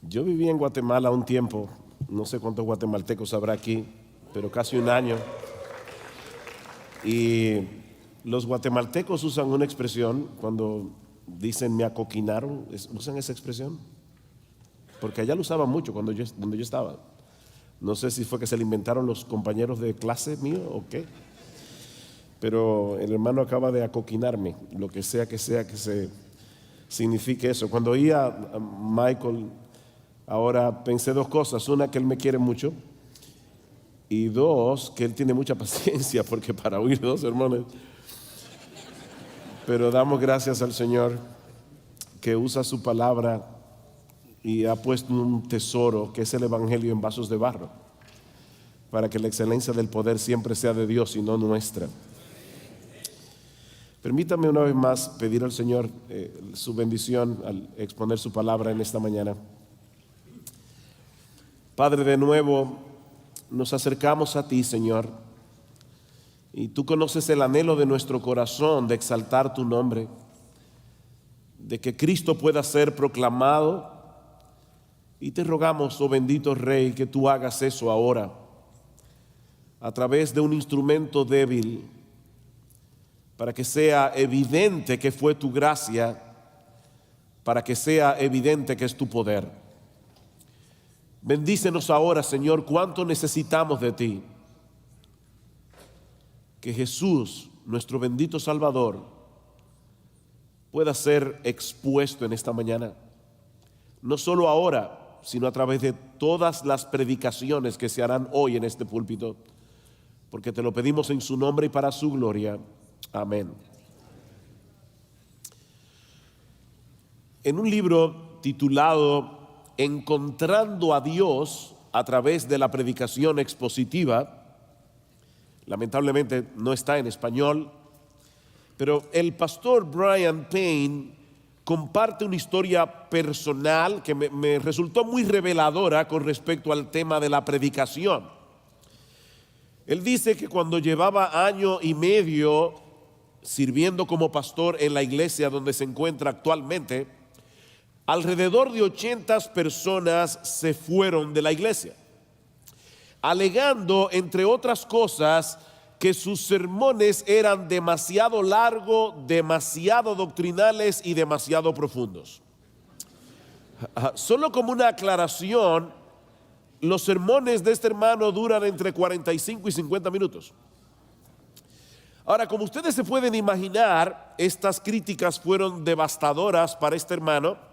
Yo viví en Guatemala un tiempo, no sé cuántos guatemaltecos habrá aquí, pero casi un año. Y los guatemaltecos usan una expresión cuando dicen me acoquinaron, usan esa expresión, porque allá lo usaban mucho donde yo estaba. No sé si fue que se le inventaron los compañeros de clase mío o qué, pero el hermano acaba de acoquinarme, lo que sea que se signifique eso. Cuando oí a Michael, ahora pensé dos cosas: una, que él me quiere mucho, y dos, que él tiene mucha paciencia, porque para oír dos sermones. Pero damos gracias al Señor que usa su palabra y ha puesto un tesoro que es el Evangelio en vasos de barro, para que la excelencia del poder siempre sea de Dios y no nuestra. Permítame una vez más pedir al Señor su bendición al exponer su palabra en esta mañana. Padre, de nuevo nos acercamos a ti, Señor, y tú conoces el anhelo de nuestro corazón de exaltar tu nombre, de que Cristo pueda ser proclamado, y te rogamos, oh bendito Rey, que tú hagas eso ahora a través de un instrumento débil, para que sea evidente que fue tu gracia, para que sea evidente que es tu poder. Bendícenos ahora, Señor, cuánto necesitamos de ti. Que Jesús, nuestro bendito Salvador, pueda ser expuesto en esta mañana, no solo ahora, sino a través de todas las predicaciones que se harán hoy en este púlpito, porque te lo pedimos en su nombre y para su gloria. Amén. En un libro titulado Encontrando a Dios a través de la predicación expositiva, lamentablemente no está en español, pero el pastor Brian Payne comparte una historia personal que me resultó muy reveladora con respecto al tema de la predicación. Él dice que cuando llevaba año y medio sirviendo como pastor en la iglesia donde se encuentra actualmente, alrededor de 80 personas se fueron de la iglesia, alegando, entre otras cosas, que sus sermones eran demasiado largos, demasiado doctrinales y demasiado profundos. Solo como una aclaración, los sermones de este hermano duran entre 45 y 50 minutos. Ahora, como ustedes se pueden imaginar, estas críticas fueron devastadoras para este hermano,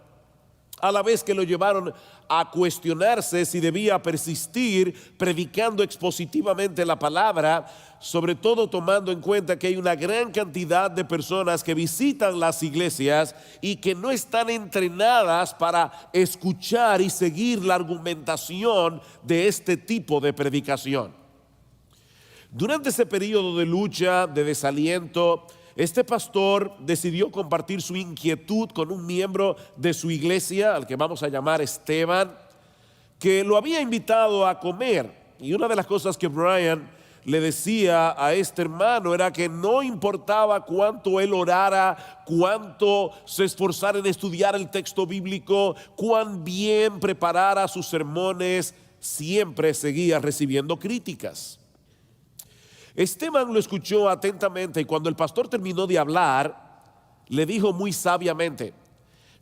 a la vez que lo llevaron a cuestionarse si debía persistir predicando expositivamente la palabra, sobre todo tomando en cuenta que hay una gran cantidad de personas que visitan las iglesias y que no están entrenadas para escuchar y seguir la argumentación de este tipo de predicación. Durante ese periodo de lucha, de desaliento, este pastor decidió compartir su inquietud con un miembro de su iglesia, al que vamos a llamar Esteban, que lo había invitado a comer. Y una de las cosas que Brian le decía a este hermano era que no importaba cuánto él orara, cuánto se esforzara en estudiar el texto bíblico, cuán bien preparara sus sermones, siempre seguía recibiendo críticas. Esteban lo escuchó atentamente y cuando el pastor terminó de hablar, le dijo muy sabiamente: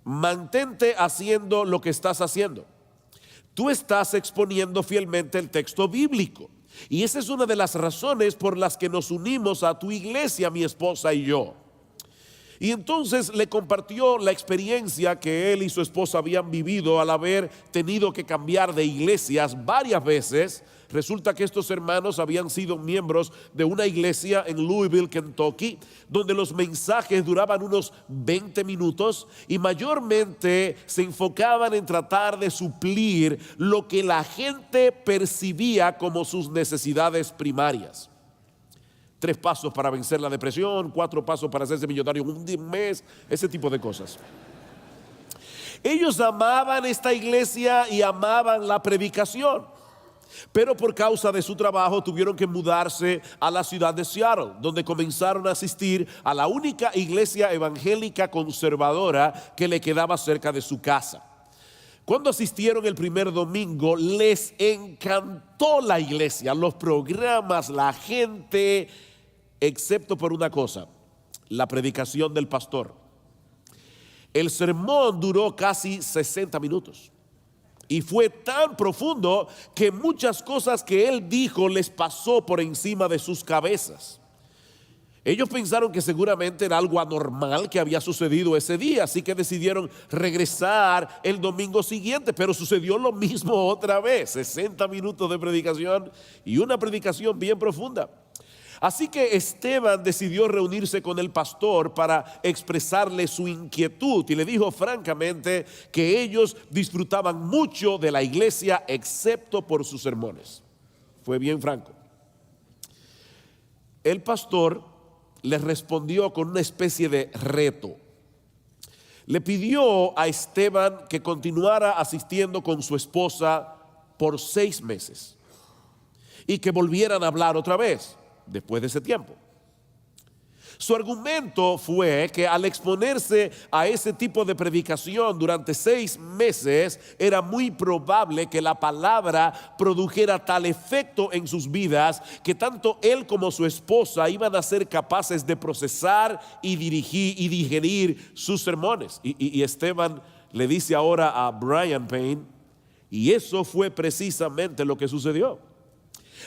mantente haciendo lo que estás haciendo. Tú estás exponiendo fielmente el texto bíblico. Y esa es una de las razones por las que nos unimos a tu iglesia, mi esposa y yo. Y entonces le compartió la experiencia que él y su esposa habían vivido al haber tenido que cambiar de iglesias varias veces. Resulta que estos hermanos habían sido miembros de una iglesia en Louisville, Kentucky, donde los mensajes duraban unos 20 minutos y mayormente se enfocaban en tratar de suplir lo que la gente percibía como sus necesidades primarias. 3 pasos para vencer la depresión, 4 pasos para hacerse millonario en un mes, ese tipo de cosas. Ellos amaban esta iglesia y amaban la predicación, pero por causa de su trabajo tuvieron que mudarse a la ciudad de Seattle, donde comenzaron a asistir a la única iglesia evangélica conservadora que le quedaba cerca de su casa. Cuando asistieron el primer domingo, les encantó la iglesia, los programas, la gente, excepto por una cosa: la predicación del pastor. El sermón duró casi 60 minutos y fue tan profundo que muchas cosas que él dijo les pasó por encima de sus cabezas. Ellos pensaron que seguramente era algo anormal que había sucedido ese día, así que decidieron regresar el domingo siguiente, pero sucedió lo mismo otra vez: 60 minutos de predicación y una predicación bien profunda. Así que Esteban decidió reunirse con el pastor para expresarle su inquietud y le dijo francamente que ellos disfrutaban mucho de la iglesia excepto por sus sermones. Fue bien franco. El pastor les respondió con una especie de reto. Le pidió a Esteban que continuara asistiendo con su esposa por 6 meses y que volvieran a hablar otra vez después de ese tiempo. Su argumento fue que al exponerse a ese tipo de predicación durante 6 meses, era muy probable que la palabra produjera tal efecto en sus vidas que tanto él como su esposa iban a ser capaces de procesar y dirigir y digerir sus sermones. Y Esteban le dice ahora a Brian Payne, y eso fue precisamente lo que sucedió.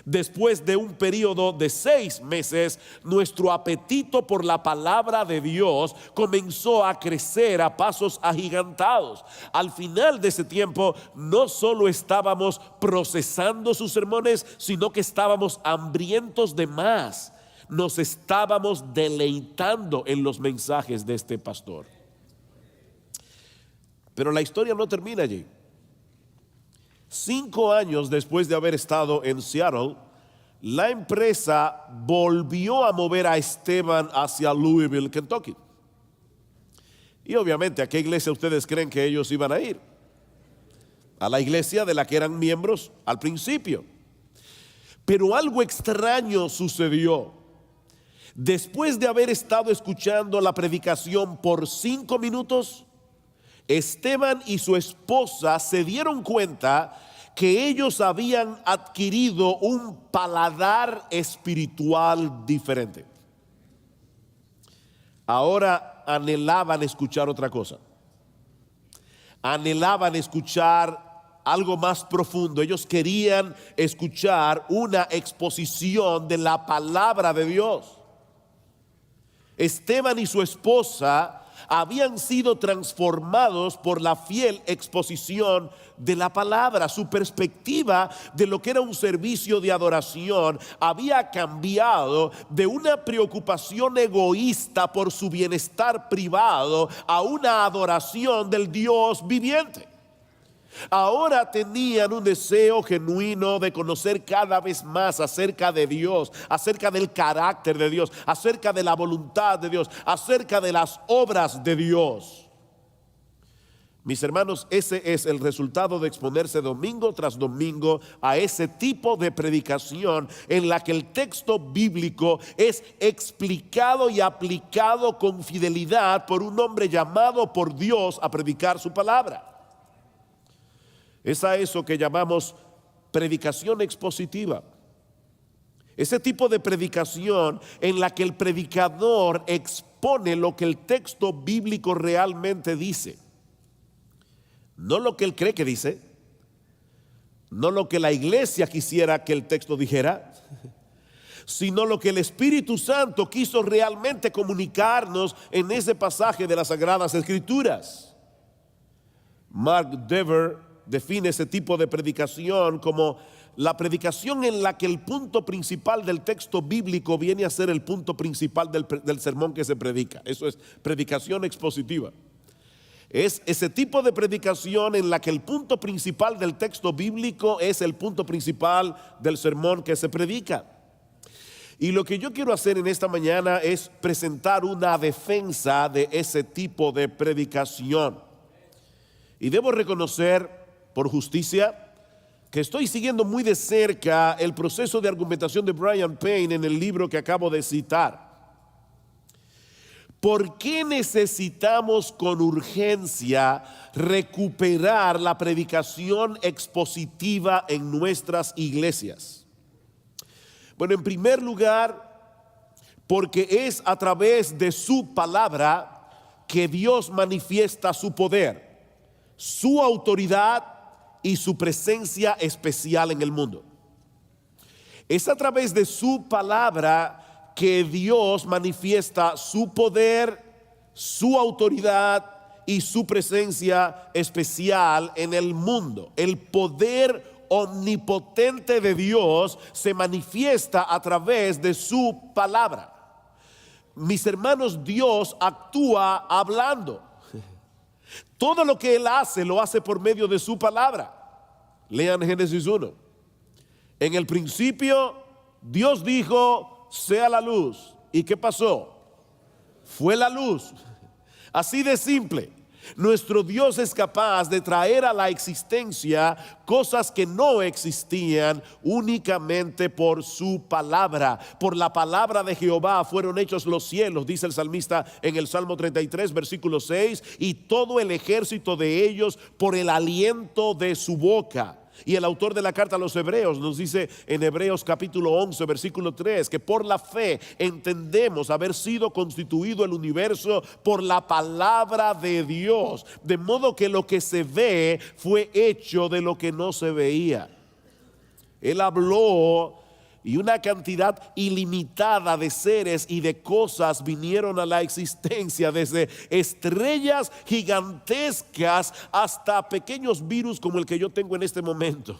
Después de un periodo de 6 meses, nuestro apetito por la palabra de Dios comenzó a crecer a pasos agigantados. Al final de ese tiempo, no solo estábamos procesando sus sermones, sino que estábamos hambrientos de más. Nos estábamos deleitando en los mensajes de este pastor. Pero la historia no termina allí. 5 años después de haber estado en Seattle, la empresa volvió a mover a Esteban hacia Louisville, Kentucky. Y obviamente, ¿a qué iglesia ustedes creen que ellos iban a ir? A la iglesia de la que eran miembros al principio. Pero algo extraño sucedió. Después de haber estado escuchando la predicación por 5 minutos, Esteban y su esposa se dieron cuenta que ellos habían adquirido un paladar espiritual diferente. Ahora anhelaban escuchar otra cosa. Anhelaban escuchar algo más profundo. Ellos querían escuchar una exposición de la palabra de Dios. Esteban y su esposa habían sido transformados por la fiel exposición de la palabra. Su perspectiva de lo que era un servicio de adoración había cambiado de una preocupación egoísta por su bienestar privado a una adoración del Dios viviente. Ahora tenían un deseo genuino de conocer cada vez más acerca de Dios, acerca del carácter de Dios, acerca de la voluntad de Dios, acerca de las obras de Dios. Mis hermanos, ese es el resultado de exponerse domingo tras domingo a ese tipo de predicación en la que el texto bíblico es explicado y aplicado con fidelidad por un hombre llamado por Dios a predicar su palabra. Es a eso que llamamos predicación expositiva. Ese tipo de predicación en la que el predicador expone lo que el texto bíblico realmente dice. No lo que él cree que dice, no lo que la iglesia quisiera que el texto dijera, sino lo que el Espíritu Santo quiso realmente comunicarnos en ese pasaje de las Sagradas Escrituras. Mark Dever define ese tipo de predicación como la predicación en la que el punto principal del texto bíblico viene a ser el punto principal del sermón que se predica. Eso es predicación expositiva. Es ese tipo de predicación en la que el punto principal del texto bíblico es el punto principal del sermón que se predica. Y lo que yo quiero hacer en esta mañana es presentar una defensa de ese tipo de predicación. Y debo reconocer, por justicia, que estoy siguiendo muy de cerca el proceso de argumentación de Brian Payne en el libro que acabo de citar. ¿Por qué necesitamos con urgencia recuperar la predicación expositiva en nuestras iglesias? Bueno, en primer lugar, porque es a través de su palabra que Dios manifiesta su poder, su autoridad y su presencia especial en el mundo. Es a través de su palabra que Dios manifiesta su poder, su autoridad y su presencia especial en el mundo. El poder omnipotente de Dios se manifiesta a través de su palabra. Mis hermanos, Dios actúa hablando. Todo lo que Él hace, lo hace por medio de su palabra. Lean Génesis 1. En el principio, Dios dijo: sea la luz. ¿Y qué pasó? Fue la luz. Así de simple. Nuestro Dios es capaz de traer a la existencia cosas que no existían únicamente por su palabra. Por la palabra de Jehová fueron hechos los cielos, dice el salmista en el Salmo 33, versículo 6, y todo el ejército de ellos por el aliento de su boca. Y el autor de la carta a los Hebreos nos dice en Hebreos capítulo 11 versículo 3 que por la fe entendemos haber sido constituido el universo por la palabra de Dios, de modo que lo que se ve fue hecho de lo que no se veía. Él habló y una cantidad ilimitada de seres y de cosas vinieron a la existencia, desde estrellas gigantescas hasta pequeños virus como el que yo tengo en este momento,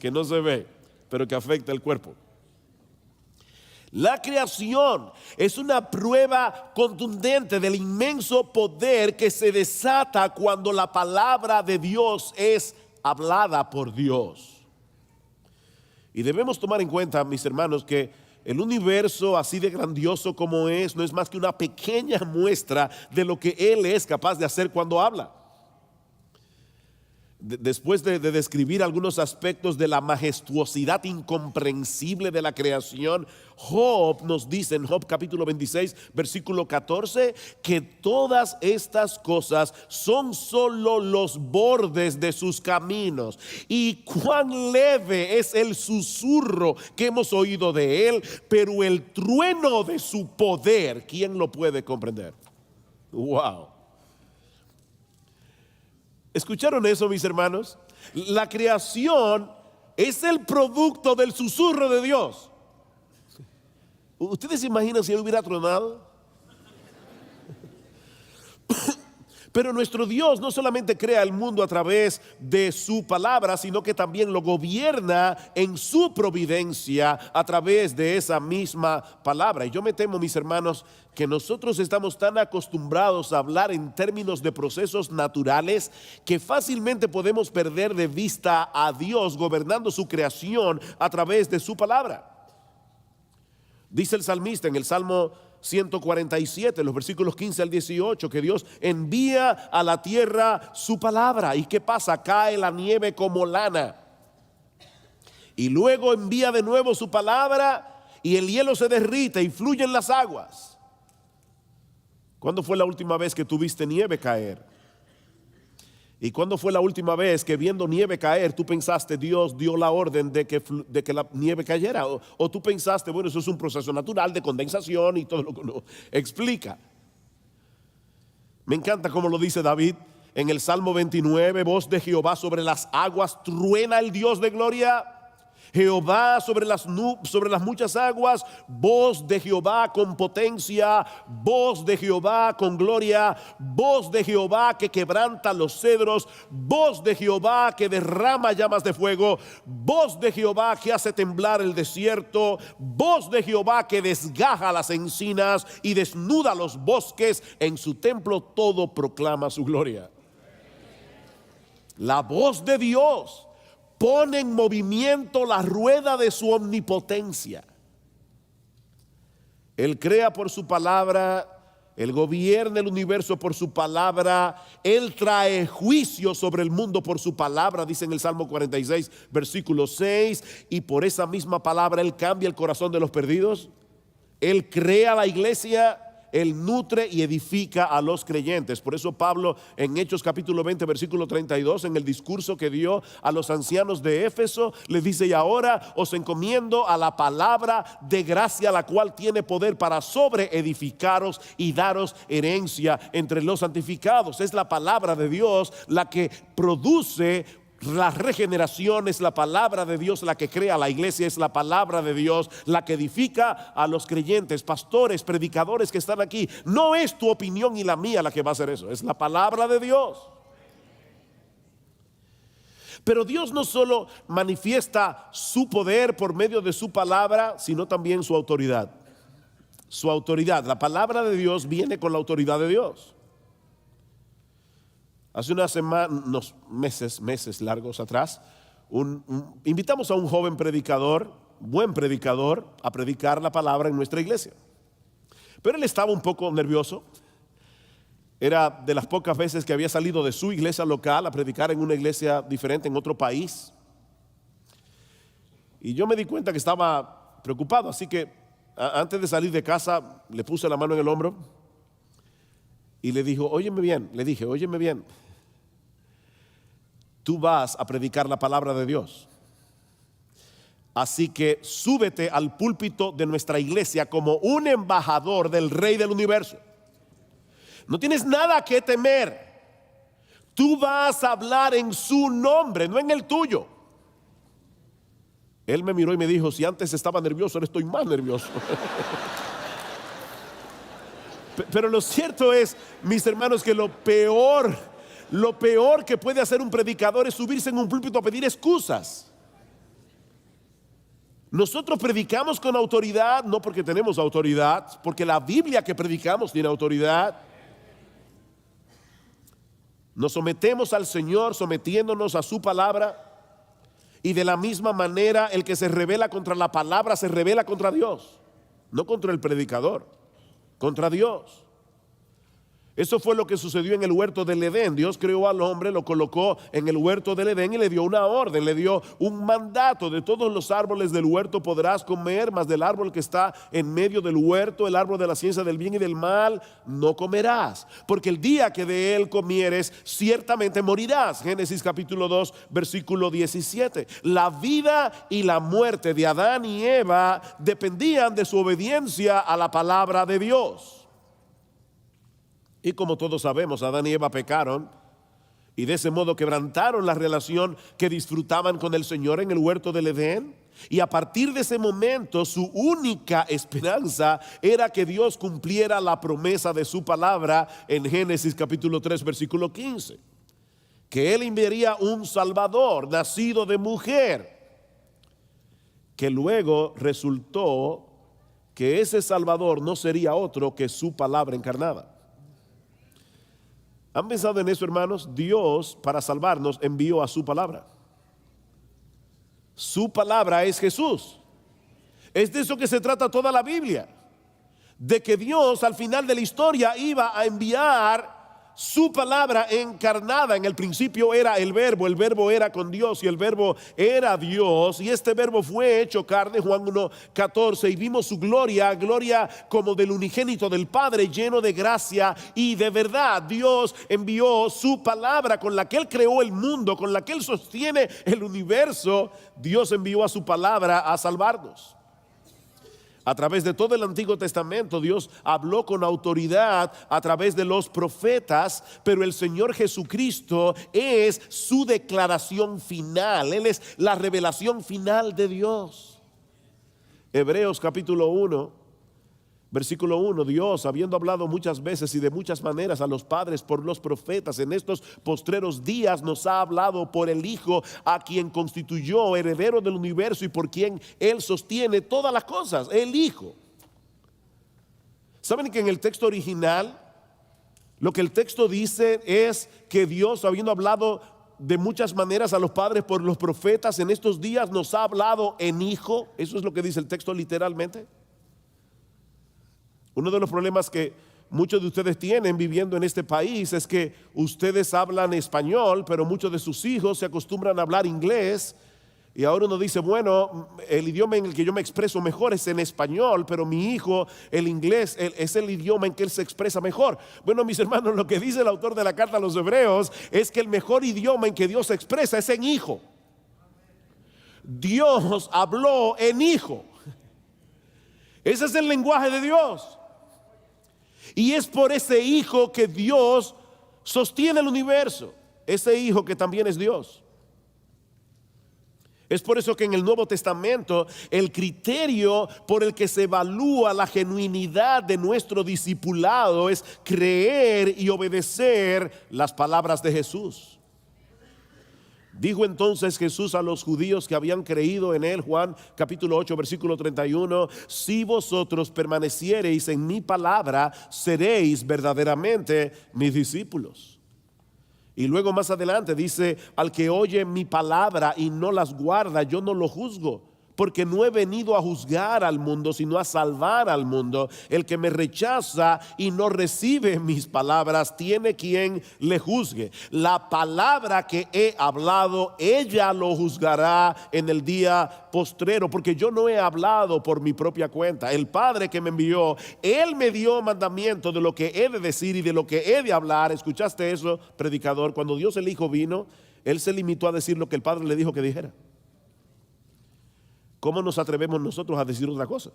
que no se ve, pero que afecta el cuerpo. La creación es una prueba contundente del inmenso poder que se desata cuando la palabra de Dios es hablada por Dios. Y debemos tomar en cuenta, mis hermanos, que el universo así de grandioso como es, no es más que una pequeña muestra de lo que Él es capaz de hacer cuando habla. Después de describir algunos aspectos de la majestuosidad incomprensible de la creación, Job nos dice en Job capítulo 26 versículo 14 que todas estas cosas son solo los bordes de sus caminos, y cuán leve es el susurro que hemos oído de él, pero el trueno de su poder, ¿quién lo puede comprender? Wow. ¿Escucharon eso, mis hermanos? La creación es el producto del susurro de Dios. ¿Ustedes se imaginan si él hubiera tronado? Pero nuestro Dios no solamente crea el mundo a través de su palabra, sino que también lo gobierna en su providencia a través de esa misma palabra. Y yo me temo, mis hermanos, que nosotros estamos tan acostumbrados a hablar en términos de procesos naturales que fácilmente podemos perder de vista a Dios gobernando su creación a través de su palabra. Dice el salmista en el Salmo 147, los versículos 15 al 18, que Dios envía a la tierra su palabra. ¿Y qué pasa? Cae la nieve como lana. Y luego envía de nuevo su palabra y el hielo se derrite y fluyen las aguas. ¿Cuándo fue la última vez que tuviste nieve caer? ¿Y cuándo fue la última vez que viendo nieve caer tú pensaste Dios dio la orden de que la nieve cayera? O tú pensaste, bueno, eso es un proceso natural de condensación y todo lo que uno explica. Me encanta como lo dice David en el Salmo 29, voz de Jehová sobre las aguas, truena el Dios de gloria. Jehová sobre las muchas aguas, voz de Jehová con potencia, voz de Jehová con gloria, voz de Jehová que quebranta los cedros, voz de Jehová que derrama llamas de fuego, voz de Jehová que hace temblar el desierto, voz de Jehová que desgaja las encinas y desnuda los bosques, en su templo todo proclama su gloria. La voz de Dios pone en movimiento la rueda de su omnipotencia. Él crea por su palabra, Él gobierna el universo por su palabra, Él trae juicio sobre el mundo por su palabra, dice en el Salmo 46, versículo 6, y por esa misma palabra Él cambia el corazón de los perdidos. Él crea la iglesia, Él nutre y edifica a los creyentes. Por eso Pablo en Hechos capítulo 20 versículo 32, en el discurso que dio a los ancianos de Éfeso, les dice: y ahora os encomiendo a la palabra de gracia, la cual tiene poder para sobreedificaros y daros herencia entre los santificados. Es la palabra de Dios la que produce la regeneración, es la palabra de Dios la que crea la iglesia, es la palabra de Dios la que edifica a los creyentes. Pastores, predicadores que están aquí, no es tu opinión y la mía la que va a hacer eso, es la palabra de Dios. Pero Dios no solo manifiesta su poder por medio de su palabra, sino también su autoridad. Su autoridad, la palabra de Dios viene con la autoridad de Dios. Hace unos meses largos atrás, invitamos a un joven predicador, buen predicador, a predicar la palabra en nuestra iglesia. Pero él estaba un poco nervioso. Era de las pocas veces que había salido de su iglesia local a predicar en una iglesia diferente en otro país. Y yo me di cuenta que estaba preocupado, así que antes de salir de casa le puse la mano en el hombro y le dije: óyeme bien, tú vas a predicar la palabra de Dios, así que súbete al púlpito de nuestra iglesia como un embajador del Rey del universo. No tienes nada que temer. Tú vas a hablar en su nombre, no en el tuyo. Él me miró y me dijo: si antes estaba nervioso, ahora estoy más nervioso. Pero lo cierto es, mis hermanos, que lo peor que puede hacer un predicador es subirse en un púlpito a pedir excusas. Nosotros predicamos con autoridad, no porque tenemos autoridad, porque la Biblia que predicamos tiene autoridad. Nos sometemos al Señor sometiéndonos a su palabra, y de la misma manera el que se rebela contra la palabra se rebela contra Dios, no contra el predicador, contra Dios. Eso fue lo que sucedió en el huerto del Edén. Dios creó al hombre, lo colocó en el huerto del Edén y le dio una orden, le dio un mandato: de todos los árboles del huerto podrás comer, mas del árbol que está en medio del huerto, el árbol de la ciencia del bien y del mal, no comerás, porque el día que de él comieres, ciertamente morirás. Génesis capítulo 2 versículo 17. La vida y la muerte de Adán y Eva dependían de su obediencia a la palabra de Dios. Y como todos sabemos, Adán y Eva pecaron y de ese modo quebrantaron la relación que disfrutaban con el Señor en el huerto del Edén. Y a partir de ese momento, su única esperanza era que Dios cumpliera la promesa de su palabra en Génesis capítulo 3 versículo 15, que Él enviaría un Salvador nacido de mujer, que luego resultó que ese Salvador no sería otro que su palabra encarnada. ¿Han pensado en eso, hermanos? Dios, para salvarnos, envió a su palabra. Su palabra es Jesús. Es de eso que se trata toda la Biblia, de que Dios al final de la historia iba a enviar su palabra encarnada. En el principio era el verbo era con Dios y el verbo era Dios, y este verbo fue hecho carne, Juan 1:14, y vimos su gloria como del unigénito del Padre, lleno de gracia y de verdad. Dios envió su palabra con la que Él creó el mundo, con la que Él sostiene el universo. Dios envió a su palabra a salvarnos. A través de todo el Antiguo Testamento, Dios habló con autoridad a través de los profetas, pero el Señor Jesucristo es su declaración final. Él es la revelación final de Dios. Hebreos capítulo 1, versículo 1, Dios, habiendo hablado muchas veces y de muchas maneras a los padres por los profetas, en estos postreros días nos ha hablado por el Hijo, a quien constituyó heredero del universo y por quien Él sostiene todas las cosas, el Hijo. ¿Saben que en el texto original, lo que el texto dice es que Dios, habiendo hablado de muchas maneras a los padres por los profetas, en estos días nos ha hablado en Hijo? Eso es lo que dice el texto literalmente. Uno de los problemas que muchos de ustedes tienen viviendo en este país es que ustedes hablan español, pero muchos de sus hijos se acostumbran a hablar inglés, Y ahora uno dice, bueno, el idioma en el que yo me expreso mejor es en español, pero mi hijo, el inglés, es el idioma en que él se expresa mejor. Bueno, mis hermanos, lo que dice el autor de la carta a los Hebreos es que el mejor idioma en que Dios se expresa es en hijo. Dios habló en hijo. Ese es el lenguaje de Dios. Y es por ese hijo que Dios sostiene el universo. Ese hijo que también es Dios. Es por eso que en el Nuevo Testamento el criterio por el que se evalúa la genuinidad de nuestro discipulado es creer y obedecer las palabras de Jesús. Dijo entonces Jesús a los judíos que habían creído en él, Juan capítulo 8 versículo 31, si vosotros permaneciereis en mi palabra, seréis verdaderamente mis discípulos. Y luego más adelante dice, al que oye mi palabra y no las guarda, yo no lo juzgo, porque no he venido a juzgar al mundo, sino a salvar al mundo. El que me rechaza y no recibe mis palabras, tiene quien le juzgue. La palabra que he hablado, ella lo juzgará en el día postrero, porque yo no he hablado por mi propia cuenta. El Padre que me envió, Él me dio mandamiento de lo que he de decir y de lo que he de hablar. ¿Escuchaste eso, predicador? Cuando Dios el Hijo vino, Él se limitó a decir lo que el Padre le dijo que dijera. ¿Cómo nos atrevemos nosotros a decir otra cosa?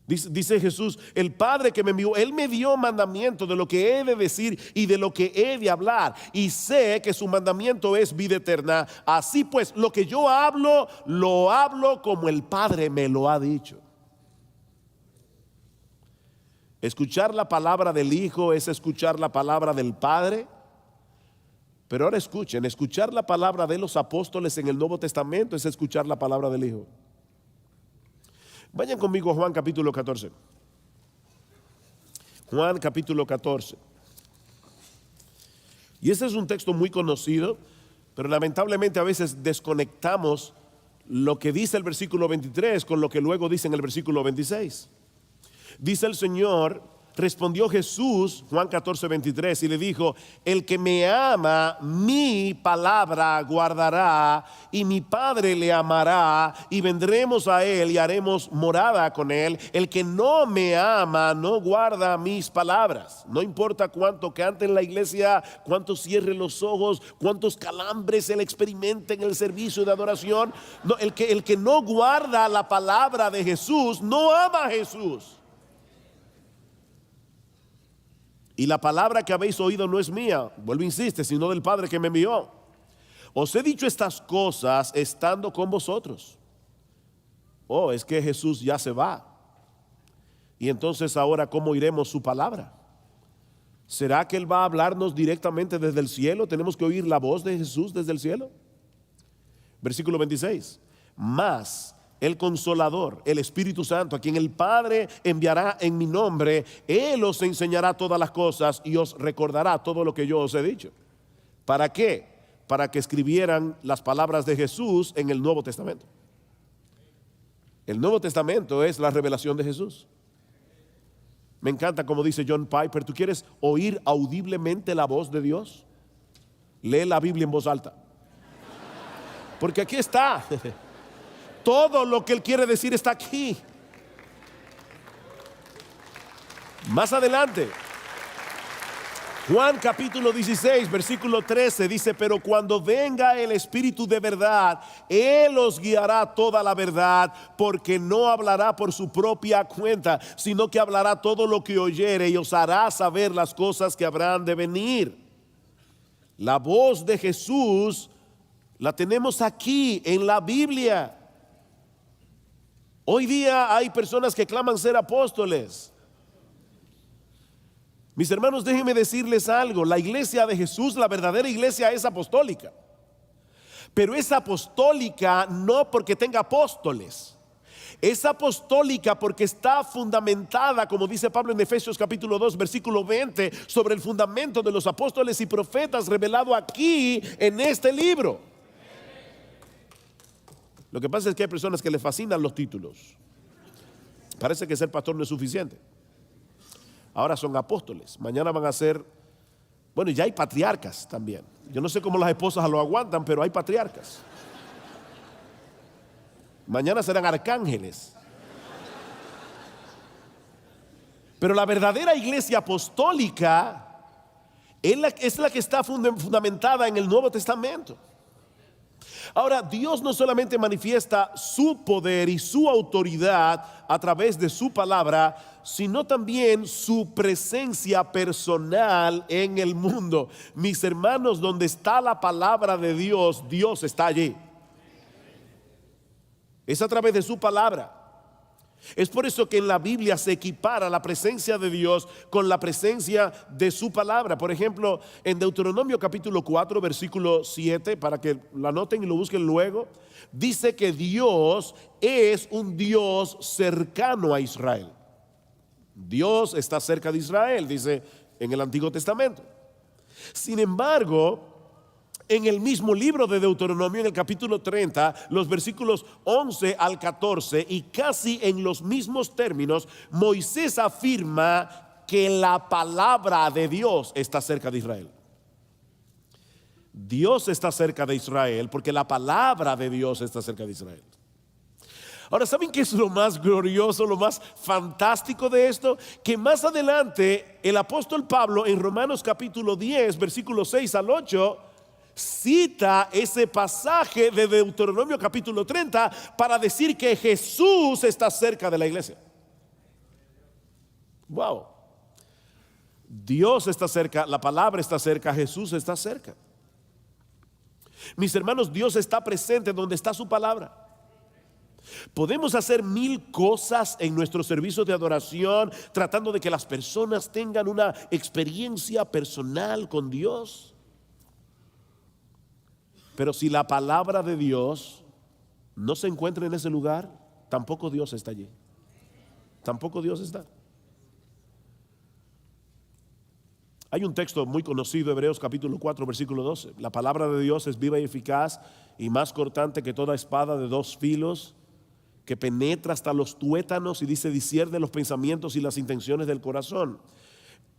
Dice Jesús, el Padre que me envió, Él me dio mandamiento de lo que he de decir y de lo que he de hablar. Y sé que su mandamiento es vida eterna. Así pues, lo que yo hablo, lo hablo como el Padre me lo ha dicho. Escuchar la palabra del Hijo es escuchar la palabra del Padre. Pero ahora escuchen, escuchar la palabra de los apóstoles en el Nuevo Testamento es escuchar la palabra del Hijo. Vayan conmigo a Juan capítulo 14. Juan capítulo 14. Y este es un texto muy conocido, pero lamentablemente a veces desconectamos lo que dice el versículo 23 con lo que luego dice en el versículo 26. Dice el Señor, respondió Jesús, Juan 14, 23, y le dijo, el que me ama, mi palabra guardará, y mi Padre le amará, y vendremos a él y haremos morada con él. El que no me ama, no guarda mis palabras. No importa cuánto cante en la iglesia, cuánto cierre los ojos, cuántos calambres él experimente en el servicio de adoración. No, el que no guarda la palabra de Jesús, no ama a Jesús. Y la palabra que habéis oído no es mía, vuelvo, insiste, sino del Padre que me envió. Os he dicho estas cosas estando con vosotros. Oh, es que Jesús ya se va. Y entonces ahora, ¿cómo iremos su palabra? ¿Será que Él va a hablarnos directamente desde el cielo? ¿Tenemos que oír la voz de Jesús desde el cielo? Versículo 26. Mas el Consolador, el Espíritu Santo, a quien el Padre enviará en mi nombre, Él os enseñará todas las cosas y os recordará todo lo que yo os he dicho. ¿Para qué? Para que escribieran las palabras de Jesús en el Nuevo Testamento. El Nuevo Testamento es la revelación de Jesús. Me encanta como dice John Piper, ¿tú quieres oír audiblemente la voz de Dios? Lee la Biblia en voz alta. Porque aquí está. Todo lo que Él quiere decir está aquí. Más adelante, Juan capítulo 16, versículo 13 dice, pero cuando venga el Espíritu de verdad, Él os guiará toda la verdad, porque no hablará por su propia cuenta, sino que hablará todo lo que oyere y os hará saber las cosas que habrán de venir. La voz de Jesús la tenemos aquí en la Biblia. Hoy día hay personas que claman ser apóstoles. Mis hermanos, déjenme decirles algo. La iglesia de Jesús, la verdadera iglesia, es apostólica. Pero es apostólica no porque tenga apóstoles. Es apostólica porque está fundamentada, como dice Pablo en Efesios capítulo 2, versículo 20, sobre el fundamento de los apóstoles y profetas revelado aquí en este libro. Lo que pasa es que hay personas que les fascinan los títulos. Parece que ser pastor no es suficiente. Ahora son apóstoles. Mañana van a ser, bueno, ya hay patriarcas también. Yo no sé cómo las esposas lo aguantan, pero hay patriarcas. Mañana serán arcángeles. Pero la verdadera iglesia apostólica es la que está fundamentada en el Nuevo Testamento. Ahora, Dios no solamente manifiesta su poder y su autoridad a través de su palabra, sino también su presencia personal en el mundo. Mis hermanos, donde está la palabra de Dios, Dios está allí. Es a través de su palabra. Es por eso que en la Biblia se equipara la presencia de Dios con la presencia de su palabra. Por ejemplo, en Deuteronomio capítulo 4, versículo 7, para que lo anoten y lo busquen luego, dice que Dios es un Dios cercano a Israel. Dios está cerca de Israel, dice en el Antiguo Testamento. Sin embargo, en el mismo libro de Deuteronomio, en el capítulo 30, los versículos 11 al 14, y casi en los mismos términos, Moisés afirma que la palabra de Dios está cerca de Israel. Dios está cerca de Israel porque la palabra de Dios está cerca de Israel. Ahora, ¿saben qué es lo más glorioso, lo más fantástico de esto? Que más adelante el apóstol Pablo en Romanos capítulo 10, versículos 6 al 8, cita ese pasaje de Deuteronomio capítulo 30 para decir que Jesús está cerca de la iglesia. Wow. Dios está cerca, la palabra está cerca, Jesús está cerca. Mis hermanos, Dios está presente donde está su palabra. Podemos hacer mil cosas en nuestro servicio de adoración tratando de que las personas tengan una experiencia personal con Dios. Pero si la palabra de Dios no se encuentra en ese lugar, tampoco Dios está allí. Tampoco Dios está. Hay un texto muy conocido, Hebreos capítulo 4, versículo 12. La palabra de Dios es viva y eficaz y más cortante que toda espada de dos filos, que penetra hasta los tuétanos y dice discierne los pensamientos y las intenciones del corazón.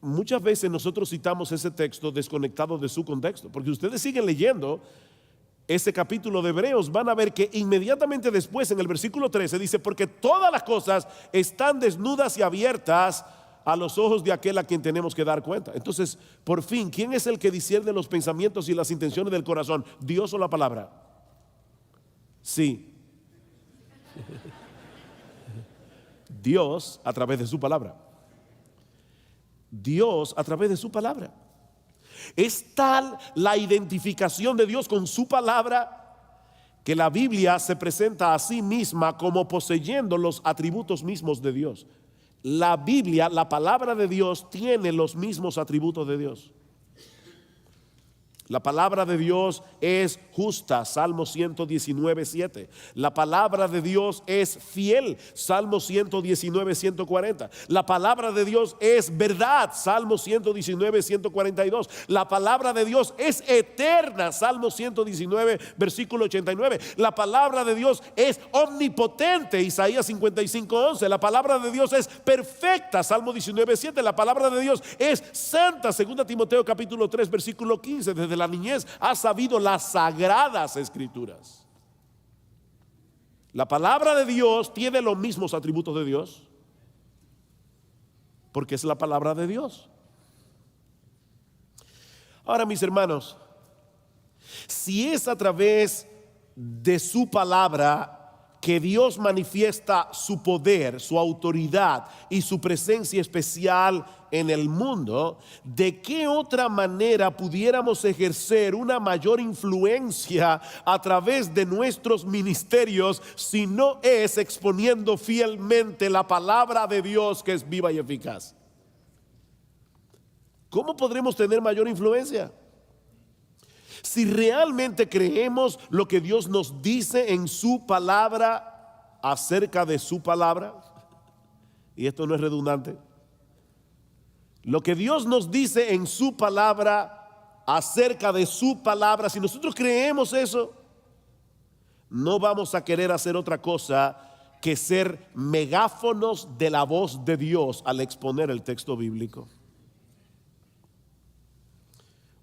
Muchas veces nosotros citamos ese texto desconectado de su contexto, porque ustedes siguen leyendo ese capítulo de Hebreos, van a ver que inmediatamente después en el versículo 13 dice, porque todas las cosas están desnudas y abiertas a los ojos de aquel a quien tenemos que dar cuenta. Entonces, por fin, ¿quién es el que discierne los pensamientos y las intenciones del corazón? ¿Dios o la palabra? Sí. Dios a través de su palabra. Dios a través de su palabra. Es tal la identificación de Dios con su palabra que la Biblia se presenta a sí misma como poseyendo los atributos mismos de Dios. La Biblia, la palabra de Dios, tiene los mismos atributos de Dios. La palabra de Dios es justa, Salmo 119, 7. La palabra de Dios es fiel, Salmo 119, 140. La palabra de Dios es verdad, Salmo 119, 142. La palabra de Dios es eterna, Salmo 119, versículo 89. La palabra de Dios es omnipotente, Isaías 55, 11. La palabra de Dios es perfecta, Salmo 19, 7. La palabra de Dios es santa, 2 Timoteo capítulo 3, versículo 15. Desde la niñez has sabido las sagradas escrituras. La palabra de Dios tiene los mismos atributos de Dios porque es la palabra de Dios. Ahora, mis hermanos, si es a través de su palabra que Dios manifiesta su poder, su autoridad y su presencia especial en el mundo, ¿de qué otra manera pudiéramos ejercer una mayor influencia a través de nuestros ministerios si no es exponiendo fielmente la palabra de Dios que es viva y eficaz? ¿Cómo podremos tener mayor influencia? Si realmente creemos lo que Dios nos dice en su palabra acerca de su palabra, y esto no es redundante, lo que Dios nos dice en su palabra acerca de su palabra, si nosotros creemos eso, no vamos a querer hacer otra cosa que ser megáfonos de la voz de Dios al exponer el texto bíblico.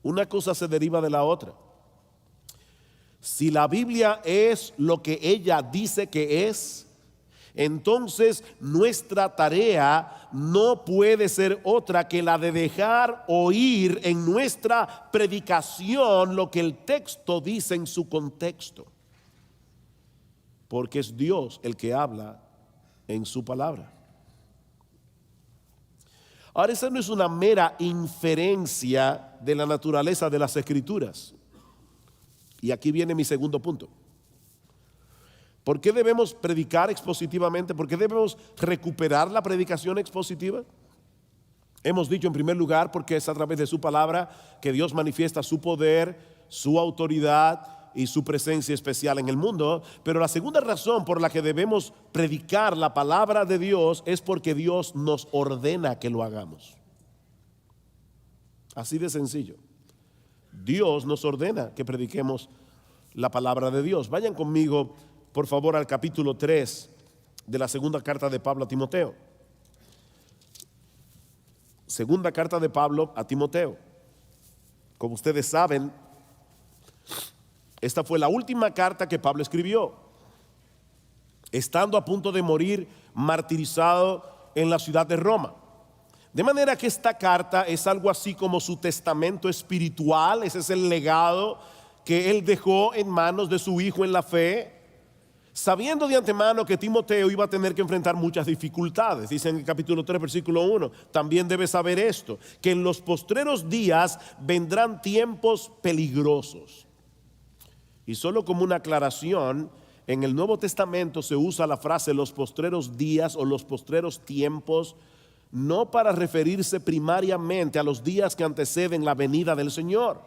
Una cosa se deriva de la otra. Si la Biblia es lo que ella dice que es, entonces nuestra tarea no puede ser otra que la de dejar oír en nuestra predicación lo que el texto dice en su contexto, porque es Dios el que habla en su palabra. Ahora, esa no es una mera inferencia de la naturaleza de las Escrituras. Y aquí viene mi segundo punto. ¿Por qué debemos predicar expositivamente? ¿Por qué debemos recuperar la predicación expositiva? Hemos dicho en primer lugar porque es a través de su palabra que Dios manifiesta su poder, su autoridad y su presencia especial en el mundo. Pero la segunda razón por la que debemos predicar la palabra de Dios es porque Dios nos ordena que lo hagamos. Así de sencillo. Dios nos ordena que prediquemos la palabra de Dios. Vayan conmigo, por favor, al capítulo 3 de la segunda carta de Pablo a Timoteo. Segunda carta de Pablo a Timoteo. Como ustedes saben, esta fue la última carta que Pablo escribió, estando a punto de morir martirizado en la ciudad de Roma. De manera que esta carta es algo así como su testamento espiritual. Ese es el legado que él dejó en manos de su hijo en la fe, sabiendo de antemano que Timoteo iba a tener que enfrentar muchas dificultades. Dice en el capítulo 3, versículo 1, también debes saber esto, que en los postreros días vendrán tiempos peligrosos. Y solo como una aclaración, en el Nuevo Testamento se usa la frase los postreros días o los postreros tiempos, no para referirse primariamente a los días que anteceden la venida del Señor,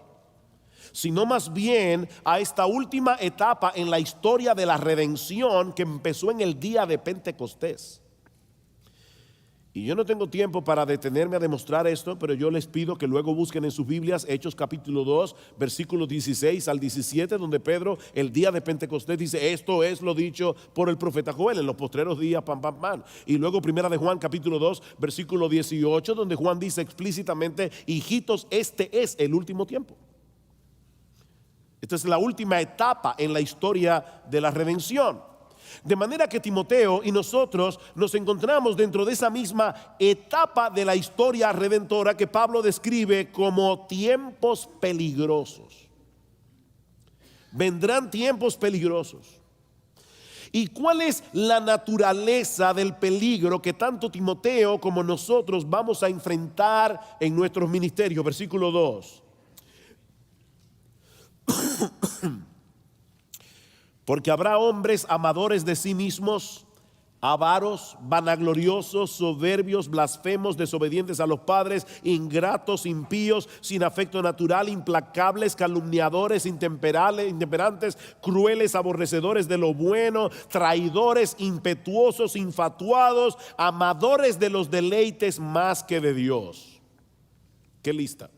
sino más bien a esta última etapa en la historia de la redención que empezó en el día de Pentecostés. Y yo no tengo tiempo para detenerme a demostrar esto, pero yo les pido que luego busquen en sus Biblias Hechos capítulo 2, versículos 16 al 17, donde Pedro el día de Pentecostés dice, esto es lo dicho por el profeta Joel en los postreros días, pam, pam, pam. Y luego primera de Juan capítulo 2, versículo 18, donde Juan dice explícitamente, hijitos, este es el último tiempo. Esta es la última etapa en la historia de la redención. De manera que Timoteo y nosotros nos encontramos dentro de esa misma etapa de la historia redentora que Pablo describe como tiempos peligrosos. Vendrán tiempos peligrosos. ¿Y cuál es la naturaleza del peligro que tanto Timoteo como nosotros vamos a enfrentar en nuestros ministerios? Versículo 2. Porque habrá hombres amadores de sí mismos, avaros, vanagloriosos, soberbios, blasfemos, desobedientes a los padres, ingratos, impíos, sin afecto natural, implacables, calumniadores, intemperantes, crueles, aborrecedores de lo bueno, traidores, impetuosos, infatuados, amadores de los deleites más que de Dios. ¿Qué lista?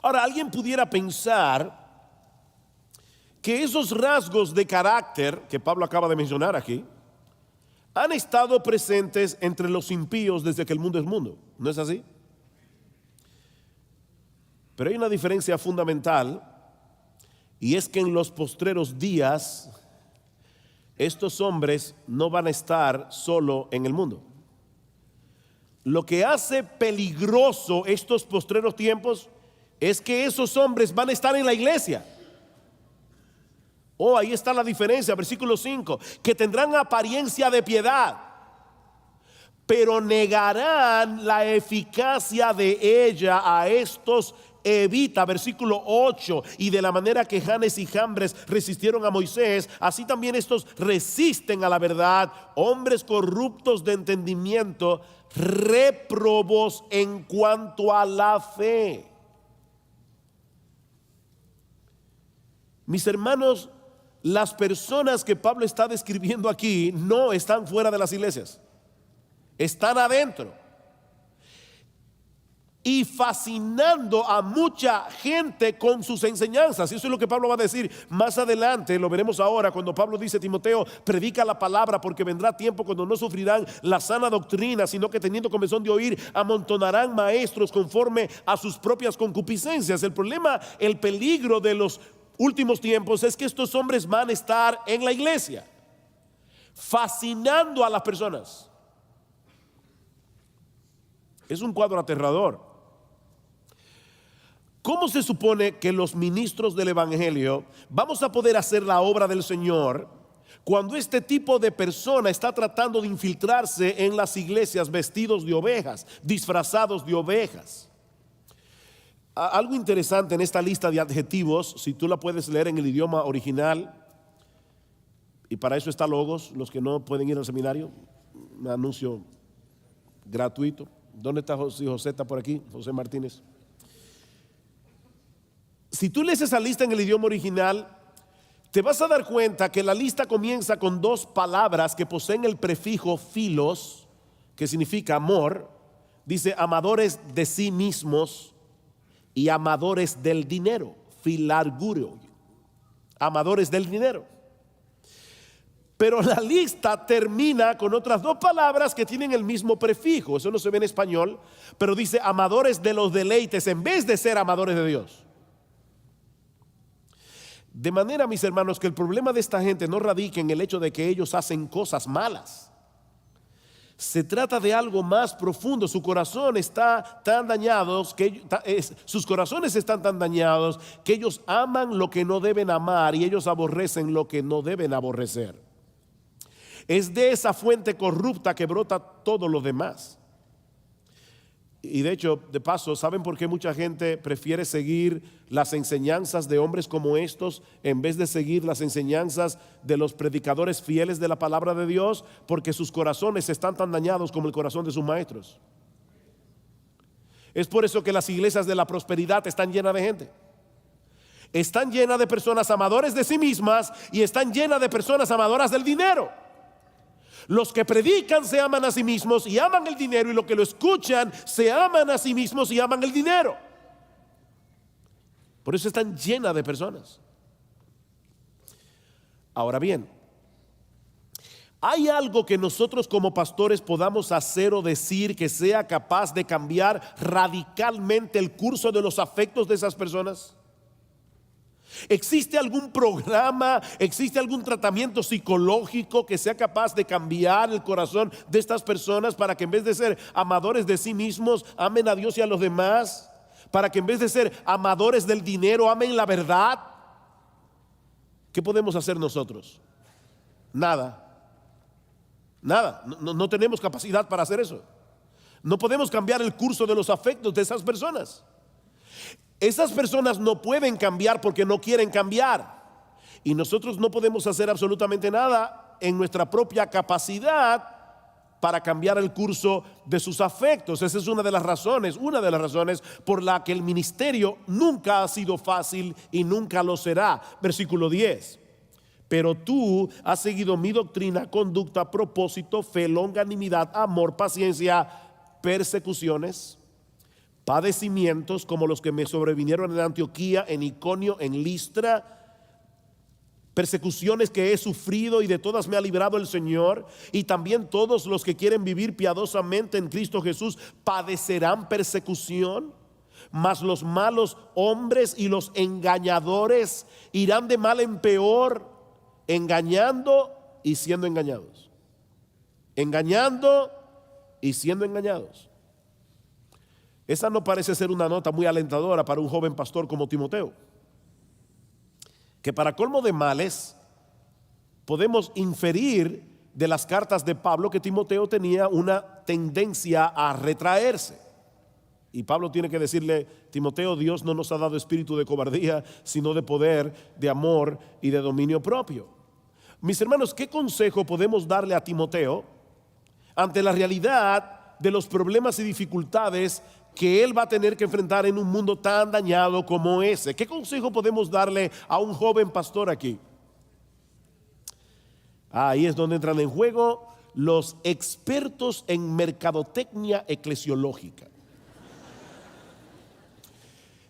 Ahora, alguien pudiera pensar que esos rasgos de carácter que Pablo acaba de mencionar aquí han estado presentes entre los impíos desde que el mundo es mundo. ¿No es así? Pero hay una diferencia fundamental, y es que en los postreros días estos hombres no van a estar solo en el mundo. Lo que hace peligroso estos postreros tiempos es que esos hombres van a estar en la iglesia. Oh, ahí está la diferencia, versículo 5, que tendrán apariencia de piedad, pero negarán la eficacia de ella. A estos evita, versículo 8, y de la manera que Janes y Jambres resistieron a Moisés, así también estos resisten a la verdad, hombres corruptos de entendimiento, réprobos en cuanto a la fe. Mis hermanos, las personas que Pablo está describiendo aquí no están fuera de las iglesias, están adentro. y fascinando a mucha gente con sus enseñanzas. Y eso es lo que Pablo va a decir más adelante, lo veremos ahora cuando Pablo dice: Timoteo, predica la palabra, porque vendrá tiempo cuando no sufrirán la sana doctrina, sino que teniendo comezón de oír, amontonarán maestros conforme a sus propias concupiscencias. El problema, el peligro de los últimos tiempos es que estos hombres van a estar en la iglesia fascinando a las personas. Es un cuadro aterrador. ¿Cómo se supone que los ministros del evangelio vamos a poder hacer la obra del Señor cuando este tipo de persona está tratando de infiltrarse en las iglesias vestidos de ovejas, disfrazados de ovejas? Algo interesante en esta lista de adjetivos, si tú la puedes leer en el idioma original, y para eso está Logos, los que no pueden ir al seminario, un anuncio gratuito. ¿Dónde está José? José está por aquí, José Martínez. Si tú lees esa lista en el idioma original, te vas a dar cuenta que la lista comienza con dos palabras que poseen el prefijo philos, que significa amor. Dice amadores de sí mismos y amadores del dinero, philargurio, amadores del dinero. Pero la lista termina con otras dos palabras que tienen el mismo prefijo. Eso no se ve en español, pero dice amadores de los deleites en vez de ser amadores de Dios. De manera, mis hermanos, que el problema de esta gente no radica en el hecho de que ellos hacen cosas malas. Se trata de algo más profundo. Su corazón está tan dañados que sus corazones están tan dañados que ellos aman lo que no deben amar y ellos aborrecen lo que no deben aborrecer. Es de esa fuente corrupta que brota todo lo demás. Y de hecho, de paso, ¿saben por qué mucha gente prefiere seguir las enseñanzas de hombres como estos en vez de seguir las enseñanzas de los predicadores fieles de la palabra de Dios? Porque sus corazones están tan dañados como el corazón de sus maestros. Es por eso que las iglesias de la prosperidad están llenas de gente. Están llenas de personas amadores de sí mismas y están llenas de personas amadoras del dinero. Los que predican se aman a sí mismos y aman el dinero, y los que lo escuchan se aman a sí mismos y aman el dinero. Por eso están llenas de personas. Ahora bien, ¿hay algo que nosotros como pastores podamos hacer o decir que sea capaz de cambiar radicalmente el curso de los afectos de esas personas? ¿Existe algún programa, existe algún tratamiento psicológico que sea capaz de cambiar el corazón de estas personas para que en vez de ser amadores de sí mismos, amen a Dios y a los demás? Para que en vez de ser amadores del dinero, amen la verdad. ¿Qué podemos hacer nosotros? Nada. No tenemos capacidad para hacer eso. No podemos cambiar el curso de los afectos de esas personas. Esas personas no pueden cambiar porque no quieren cambiar. Y nosotros no podemos hacer absolutamente nada en nuestra propia capacidad para cambiar el curso de sus afectos. Esa es una de las razones por la que el ministerio nunca ha sido fácil y nunca lo será. Versículo 10. Pero tú has seguido mi doctrina, conducta, propósito, fe, longanimidad, amor, paciencia, persecuciones, padecimientos como los que me sobrevinieron en Antioquía, en Iconio, en Listra, persecuciones que he sufrido y de todas me ha librado el Señor. Y también todos los que quieren vivir piadosamente en Cristo Jesús padecerán persecución. Mas los malos hombres y los engañadores irán de mal en peor, engañando y siendo engañados. Engañando y siendo engañados. Esa no parece ser una nota muy alentadora para un joven pastor como Timoteo, que para colmo de males podemos inferir de las cartas de Pablo que Timoteo tenía una tendencia a retraerse. Y Pablo tiene que decirle: Timoteo, Dios no nos ha dado espíritu de cobardía, sino de poder, de amor y de dominio propio. Mis hermanos, ¿qué consejo podemos darle a Timoteo ante la realidad de los problemas y dificultades que él va a tener que enfrentar en un mundo tan dañado como ese? ¿Qué consejo podemos darle a un joven pastor aquí? Ahí es donde entran en juego los expertos en mercadotecnia eclesiológica.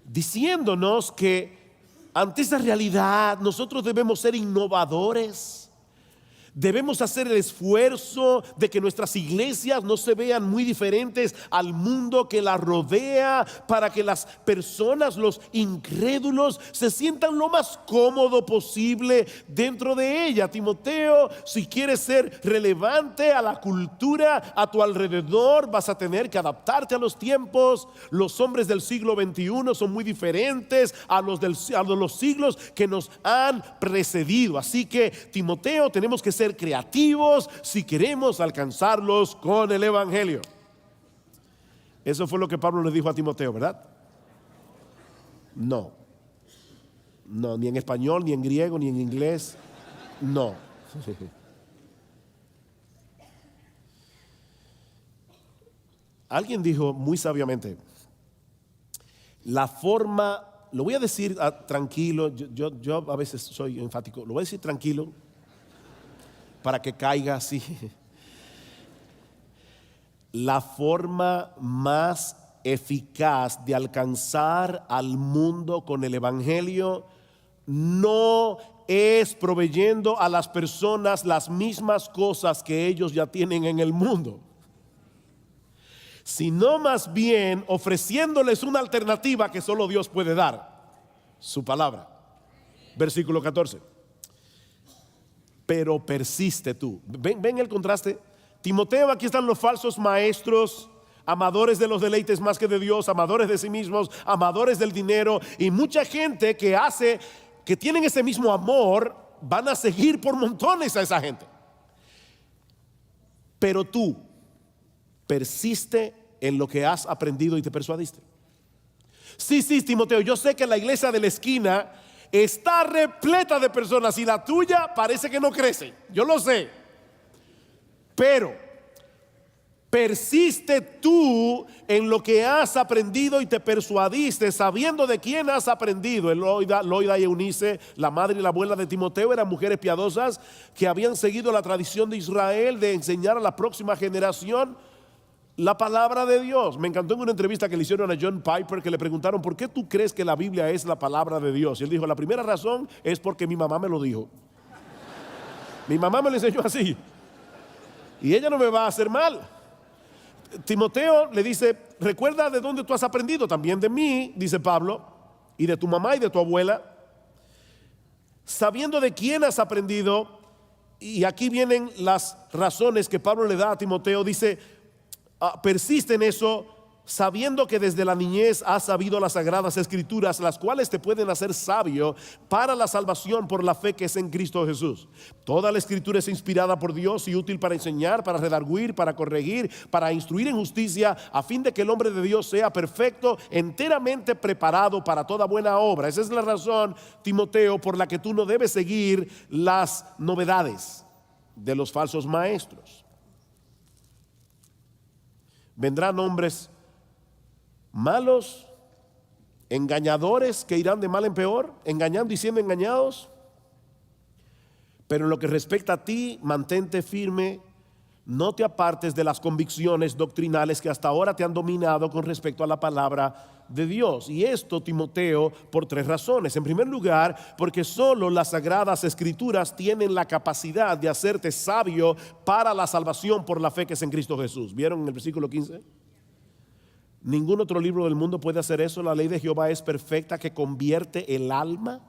diciéndonos que ante esa realidad nosotros debemos ser innovadores. Debemos hacer el esfuerzo de que nuestras iglesias no se vean muy diferentes al mundo que las rodea, para que las personas, los incrédulos, se sientan lo más cómodo posible dentro de ella. Timoteo, si quieres ser relevante a la cultura a tu alrededor, vas a tener que adaptarte a los tiempos. Los hombres del siglo XXI son muy diferentes a los siglos que nos han precedido. Así que, Timoteo, tenemos que ser creativos si queremos alcanzarlos con el evangelio. Eso fue lo que Pablo le dijo a Timoteo, ¿verdad? No, ni en español, ni en griego, ni en inglés. No. Alguien dijo muy sabiamente, la forma, lo voy a decir tranquilo, yo a veces soy enfático, lo voy a decir tranquilo para que caiga así. La forma más eficaz de alcanzar al mundo con el evangelio no es proveyendo a las personas las mismas cosas que ellos ya tienen en el mundo, sino más bien ofreciéndoles una alternativa que solo Dios puede dar: su palabra. Versículo 14. Pero persiste tú. ¿Ven el contraste? Timoteo, aquí están los falsos maestros, amadores de los deleites más que de Dios, amadores de sí mismos, amadores del dinero, y mucha gente que tienen ese mismo amor, van a seguir por montones a esa gente. Pero tú persiste en lo que has aprendido y te persuadiste. Sí, Timoteo, yo sé que la iglesia de la esquina está repleta de personas y la tuya parece que no crece, yo lo sé, pero persiste tú en lo que has aprendido y te persuadiste, sabiendo de quién has aprendido. Loida y Eunice, la madre y la abuela de Timoteo, eran mujeres piadosas que habían seguido la tradición de Israel de enseñar a la próxima generación la palabra de Dios. Me encantó en una entrevista que le hicieron a John Piper, que le preguntaron: ¿por qué tú crees que la Biblia es la palabra de Dios? Y él dijo: la primera razón es porque mi mamá me lo dijo. Mi mamá me lo enseñó así, y ella no me va a hacer mal. Timoteo le dice: recuerda de dónde tú has aprendido, también de mí, dice Pablo, y de tu mamá y de tu abuela, sabiendo de quién has aprendido. Y aquí vienen las razones que Pablo le da a Timoteo. Dice: persiste en eso, sabiendo que desde la niñez has sabido las sagradas escrituras, las cuales te pueden hacer sabio para la salvación por la fe que es en Cristo Jesús. Toda la escritura es inspirada por Dios y útil para enseñar, para redarguir, para corregir, para instruir en justicia, a fin de que el hombre de Dios sea perfecto, enteramente preparado para toda buena obra. Esa es la razón, Timoteo, por la que tú no debes seguir las novedades de los falsos maestros. Vendrán hombres malos, engañadores, que irán de mal en peor, engañando y siendo engañados. Pero en lo que respecta a ti, mantente firme, no te apartes de las convicciones doctrinales que hasta ahora te han dominado con respecto a la palabra de Dios. Y esto, Timoteo, por tres razones. En primer lugar, porque solo las sagradas escrituras tienen la capacidad de hacerte sabio para la salvación por la fe que es en Cristo Jesús. ¿Vieron en el versículo 15? Ningún otro libro del mundo puede hacer eso. La ley de Jehová es perfecta, que convierte el alma.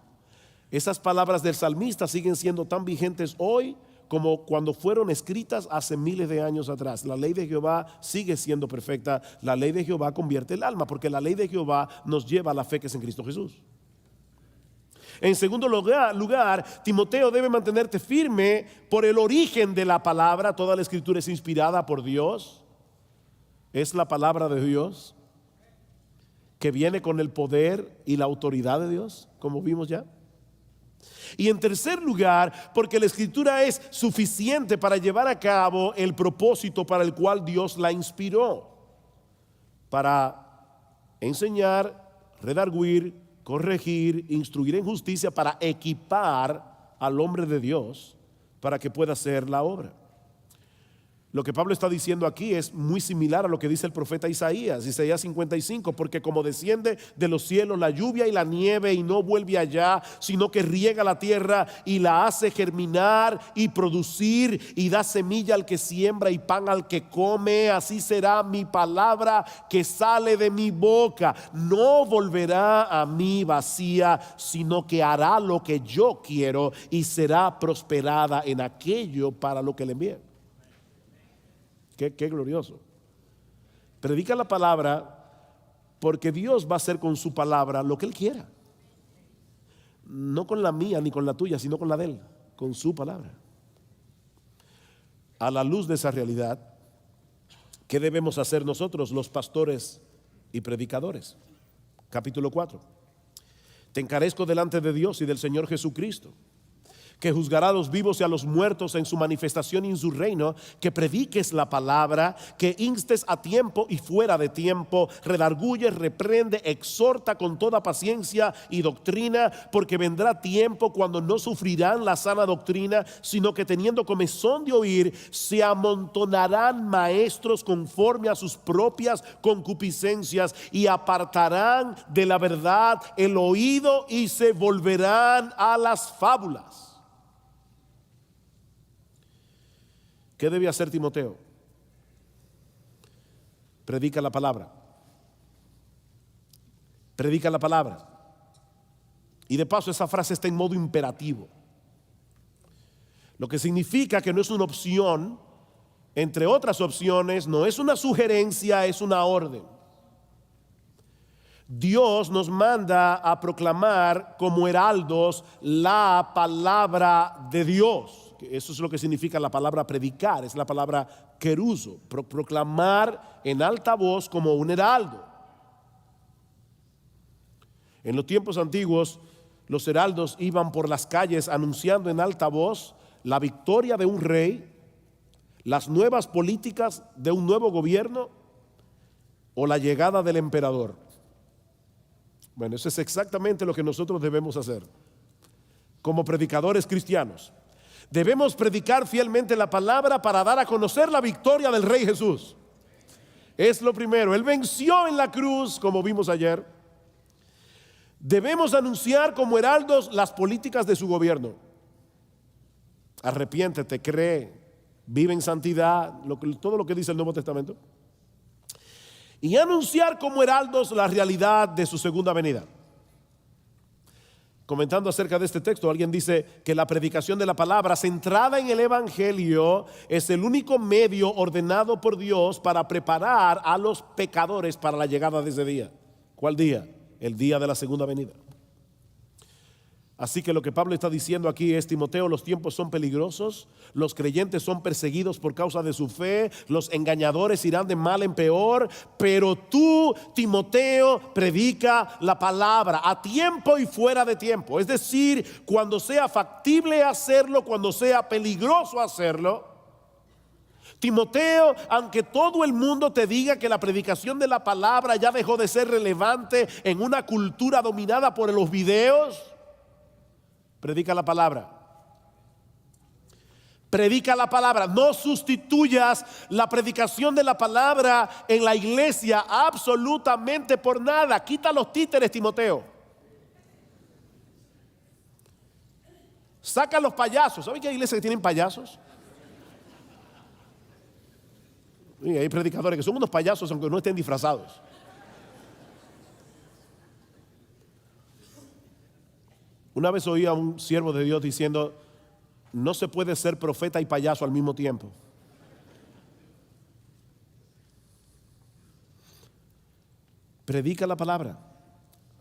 Esas palabras del salmista siguen siendo tan vigentes hoy como cuando fueron escritas hace miles de años atrás. La ley de Jehová sigue siendo perfecta. La ley de Jehová convierte el alma, porque la ley de Jehová nos lleva a la fe que es en Cristo Jesús. En segundo lugar, Timoteo, debe mantenerte firme por el origen de la palabra. Toda la escritura es inspirada por Dios. Es la palabra de Dios que viene con el poder y la autoridad de Dios, como vimos ya. Y en tercer lugar, porque la escritura es suficiente para llevar a cabo el propósito para el cual Dios la inspiró: para enseñar, redarguir, corregir, instruir en justicia, para equipar al hombre de Dios para que pueda hacer la obra. Lo que Pablo está diciendo aquí es muy similar a lo que dice el profeta Isaías 55, porque como desciende de los cielos la lluvia y la nieve y no vuelve allá, sino que riega la tierra y la hace germinar y producir y da semilla al que siembra y pan al que come, así será mi palabra que sale de mi boca. No volverá a mí vacía, sino que hará lo que yo quiero y será prosperada en aquello para lo que le envíe. Qué glorioso. Predica la palabra porque Dios va a hacer con su palabra lo que Él quiera. No con la mía ni con la tuya, sino con la de Él, con su palabra. A la luz de esa realidad, ¿qué debemos hacer nosotros, los pastores y predicadores? Capítulo 4. Te encarezco delante de Dios y del Señor Jesucristo, que juzgará a los vivos y a los muertos en su manifestación y en su reino, que prediques la palabra, que instes a tiempo y fuera de tiempo, redarguye, reprende, exhorta con toda paciencia y doctrina, porque vendrá tiempo cuando no sufrirán la sana doctrina, sino que teniendo comezón de oír, se amontonarán maestros conforme a sus propias concupiscencias y apartarán de la verdad el oído y se volverán a las fábulas. ¿Qué debe hacer Timoteo? Predica la palabra. Predica la palabra. Y de paso esa frase está en modo imperativo, lo que significa que no es una opción entre otras opciones, no es una sugerencia, es una orden. Dios nos manda a proclamar como heraldos la palabra de Dios. Eso es lo que significa la palabra predicar, es la palabra keruso, proclamar en alta voz como un heraldo. En los tiempos antiguos, los heraldos iban por las calles anunciando en alta voz la victoria de un rey, las nuevas políticas de un nuevo gobierno o la llegada del emperador. Bueno, eso es exactamente lo que nosotros debemos hacer como predicadores cristianos. Debemos predicar fielmente la palabra para dar a conocer la victoria del Rey Jesús. Es lo primero. Él venció en la cruz, como vimos ayer. Debemos anunciar como heraldos las políticas de su gobierno. Arrepiéntete, cree, vive en santidad, todo lo que dice el Nuevo Testamento. Y anunciar como heraldos la realidad de su segunda venida. Comentando acerca de este texto, alguien dice que la predicación de la palabra centrada en el evangelio es el único medio ordenado por Dios para preparar a los pecadores para la llegada de ese día. ¿Cuál día? El día de la segunda venida. Así que lo que Pablo está diciendo aquí es: Timoteo, los tiempos son peligrosos, los creyentes son perseguidos por causa de su fe, los engañadores irán de mal en peor, pero tú, Timoteo, predica la palabra a tiempo y fuera de tiempo. Es decir, cuando sea factible hacerlo, cuando sea peligroso hacerlo. Timoteo, aunque todo el mundo te diga que la predicación de la palabra ya dejó de ser relevante en una cultura dominada por los videos, predica la palabra. Predica la palabra. No sustituyas la predicación de la palabra en la iglesia absolutamente por nada. Quita los títeres, Timoteo. Saca los payasos. ¿Saben que hay iglesias que tienen payasos? Y hay predicadores que son unos payasos aunque no estén disfrazados. Una vez oí a un siervo de Dios diciendo: no se puede ser profeta y payaso al mismo tiempo. Predica la palabra,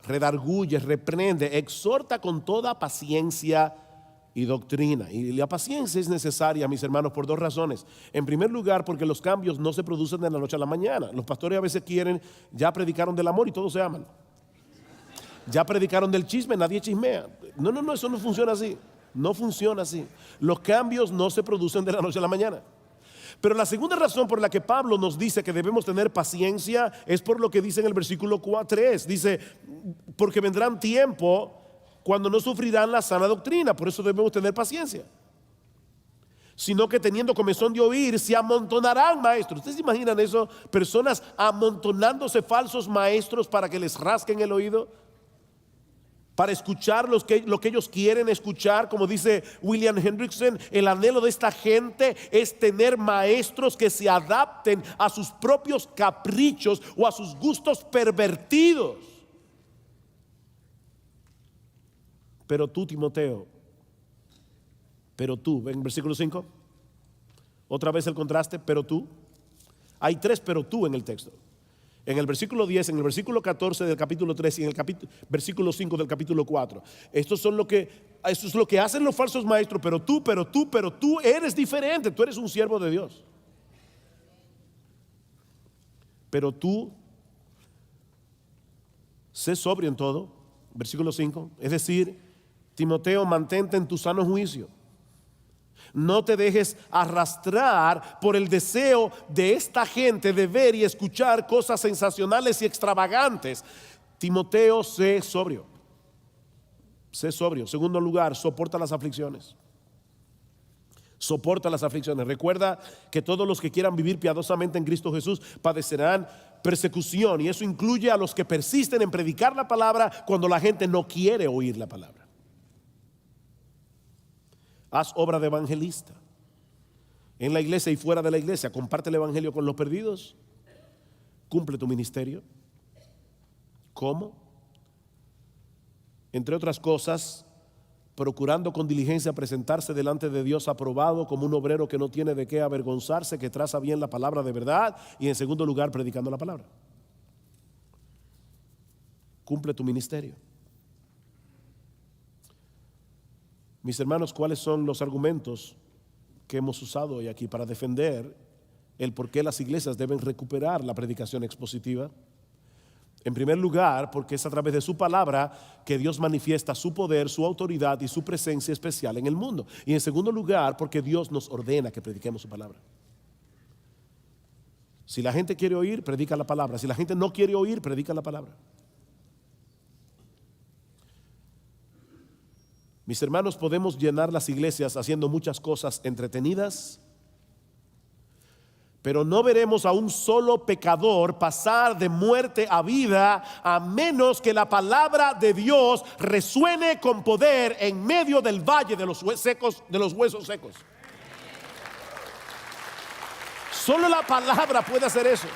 redarguye, reprende, exhorta con toda paciencia y doctrina. Y la paciencia es necesaria, mis hermanos, por dos razones. En primer lugar, porque los cambios no se producen de la noche a la mañana. Los pastores a veces quieren, ya predicaron del amor y todos se aman. Ya predicaron del chisme, nadie chismea. No, eso no funciona así. No funciona así. Los cambios no se producen de la noche a la mañana. Pero la segunda razón por la que Pablo nos dice que debemos tener paciencia es por lo que dice en el versículo 3. Dice: porque vendrán tiempo cuando no sufrirán la sana doctrina. Por eso debemos tener paciencia. sino que teniendo comezón de oír, se amontonarán maestros. ¿Ustedes se imaginan eso? Personas amontonándose falsos maestros para que les rasquen el oído, para escuchar lo que ellos quieren escuchar. Como dice William Hendrickson, el anhelo de esta gente es tener maestros que se adapten a sus propios caprichos o a sus gustos pervertidos. Pero tú, Timoteo, ven versículo 5, otra vez el contraste, pero tú. Hay 3 pero tú en el texto. En el versículo 10, en el versículo 14 del capítulo 3 y en el versículo 5 del capítulo 4. Esto es lo que hacen los falsos maestros. Pero tú eres diferente, tú eres un siervo de Dios. Pero tú, sé sobrio en todo, versículo 5. Es decir, Timoteo, mantente en tu sano juicio. No te dejes arrastrar por el deseo de esta gente de ver y escuchar cosas sensacionales y extravagantes. Timoteo, sé sobrio. Sé sobrio. Segundo lugar, soporta las aflicciones. Soporta las aflicciones. Recuerda que todos los que quieran vivir piadosamente en Cristo Jesús padecerán persecución, y eso incluye a los que persisten en predicar la palabra cuando la gente no quiere oír la palabra. Haz obra de evangelista en la iglesia y fuera de la iglesia. Comparte el evangelio con los perdidos. Cumple tu ministerio. ¿Cómo? Entre otras cosas, procurando con diligencia presentarse delante de Dios aprobado como un obrero que no tiene de qué avergonzarse, que traza bien la palabra de verdad, y en segundo lugar, predicando la palabra. Cumple tu ministerio. Mis hermanos, ¿cuáles son los argumentos que hemos usado hoy aquí para defender el por qué las iglesias deben recuperar la predicación expositiva? En primer lugar, porque es a través de su palabra que Dios manifiesta su poder, su autoridad y su presencia especial en el mundo. Y en segundo lugar, porque Dios nos ordena que prediquemos su palabra. Si la gente quiere oír, predica la palabra. Si la gente no quiere oír, predica la palabra. Mis hermanos, podemos llenar las iglesias haciendo muchas cosas entretenidas, pero no veremos a un solo pecador pasar de muerte a vida a menos que la palabra de Dios resuene con poder en medio del valle de los huesos secos. Solo la palabra puede hacer eso.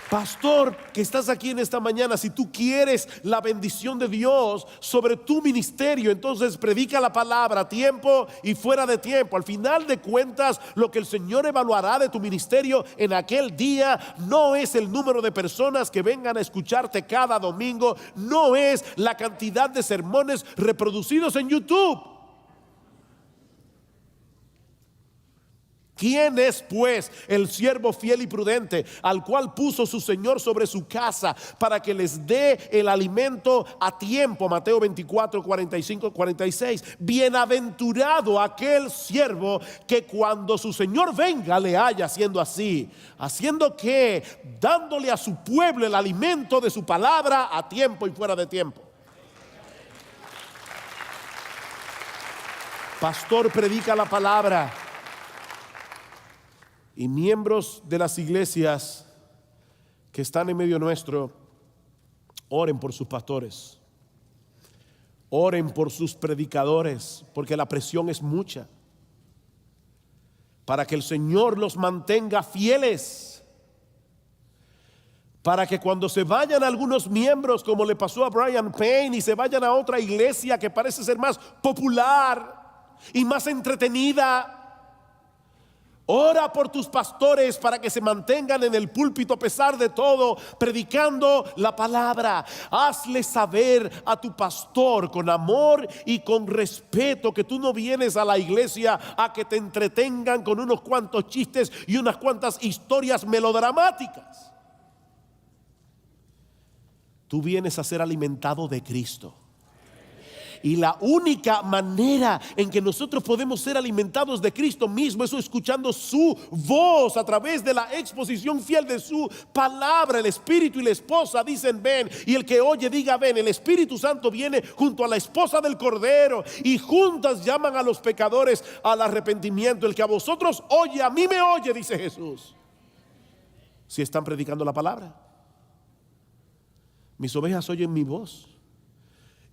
Pastor, que estás aquí en esta mañana, si tú quieres la bendición de Dios sobre tu ministerio, entonces predica la palabra a tiempo y fuera de tiempo. Al final de cuentas, lo que el Señor evaluará de tu ministerio en aquel día no es el número de personas que vengan a escucharte cada domingo, no es la cantidad de sermones reproducidos en YouTube. ¿Quién es pues el siervo fiel y prudente al cual puso su Señor sobre su casa para que les dé el alimento a tiempo? Mateo 24, 45, 46. Bienaventurado aquel siervo que cuando su Señor venga le haya haciendo así. ¿Haciendo qué? Dándole a su pueblo el alimento de su palabra a tiempo y fuera de tiempo. Pastor, predica la palabra. Y miembros de las iglesias que están en medio nuestro, oren por sus pastores, oren por sus predicadores, porque la presión es mucha, para que el Señor los mantenga fieles, para que cuando se vayan algunos miembros, como le pasó a Brian Payne, y se vayan a otra iglesia que parece ser más popular y más entretenida, ora por tus pastores para que se mantengan en el púlpito a pesar de todo, predicando la palabra. Hazle saber a tu pastor con amor y con respeto que tú no vienes a la iglesia a que te entretengan con unos cuantos chistes y unas cuantas historias melodramáticas. Tú vienes a ser alimentado de Cristo. Y la única manera en que nosotros podemos ser alimentados de Cristo mismo es escuchando su voz a través de la exposición fiel de su palabra. El Espíritu y la esposa dicen ven, y el que oye diga ven. El Espíritu Santo viene junto a la esposa del Cordero y juntas llaman a los pecadores al arrepentimiento. El que a vosotros oye, a mí me oye, dice Jesús. Si están predicando la palabra. Mis ovejas oyen mi voz